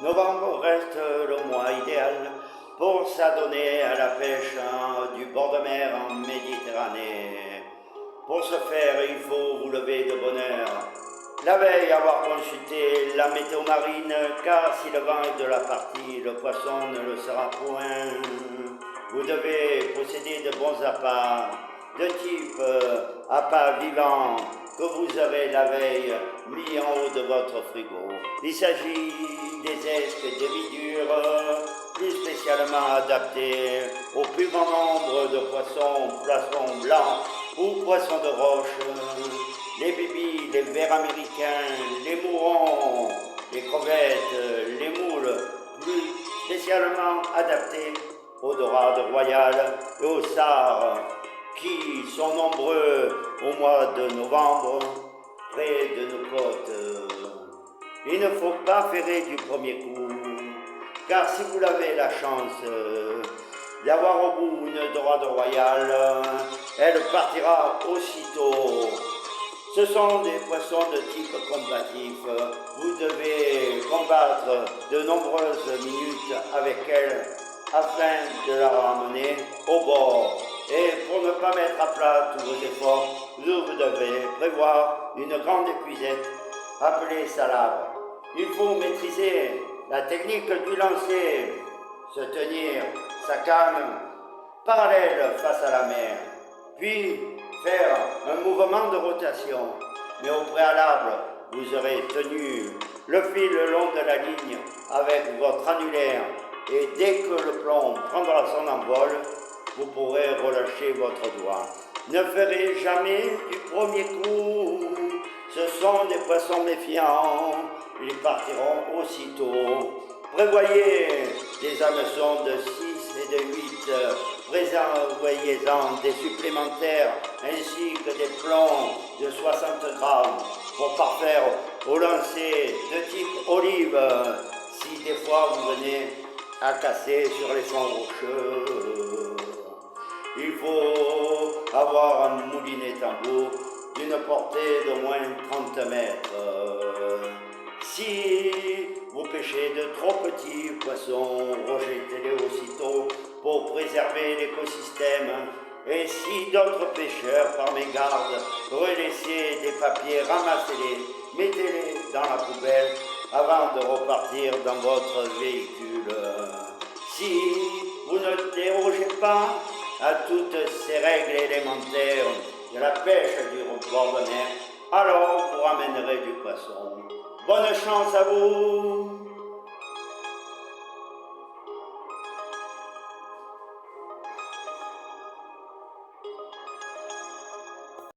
Novembre reste le mois idéal pour s'adonner à la pêche du bord de mer en Méditerranée. Pour ce faire, il faut vous lever de bonne heure. La veille, avoir consulté la météo marine, car si le vent est de la partie, le poisson ne le sera point. Vous devez posséder de bons appâts, de type appât vivant, que vous aurez la veille mis en haut de votre frigo. Il s'agit des esques de vidure, plus spécialement adaptés au plus grand nombre de poissons blancs ou poissons de roche, les bébis, les vers américains, les mourons, les crevettes, les moules, plus spécialement adaptés aux dorades royales et aux sarres, qui sont nombreux au mois de novembre près de nos côtes. Il ne faut pas ferrer du premier coup, car si vous avez la chance d'avoir au bout une dorade royale, elle partira aussitôt. Ce sont des poissons de type combatif. Vous devez combattre de nombreuses minutes avec elle afin de la ramener au bord. Et pour ne pas mettre à plat tous vos efforts, vous devez prévoir une grande épuisette appelée salade. Il faut maîtriser la technique du lancer, se tenir sa canne parallèle face à la mer, puis faire un mouvement de rotation. Mais au préalable, vous aurez tenu le fil le long de la ligne avec votre annulaire, et dès que le plomb prendra son envol, vous pourrez relâcher votre doigt. Ne ferez jamais du premier coup. Ce sont des poissons méfiants, ils partiront aussitôt. Prévoyez des hameçons de 6 et de 8, prévoyez-en des supplémentaires ainsi que des plombs de 60 grammes pour parfaire au lancer de type olive si des fois vous venez à casser sur les fonds rocheux. Il faut avoir un moulinet tambour d'une portée d'au moins 30 mètres. Si vous pêchez de trop petits poissons, rejetez-les aussitôt pour préserver l'écosystème. Et si d'autres pêcheurs, par mégarde, auraient laissé des papiers, ramassez-les, mettez-les dans la poubelle avant de repartir dans votre véhicule. Si vous ne dérogez pas à toutes ces règles élémentaires de la pêche du bord de mer, alors vous ramènerez du poisson. Bonne chance à vous!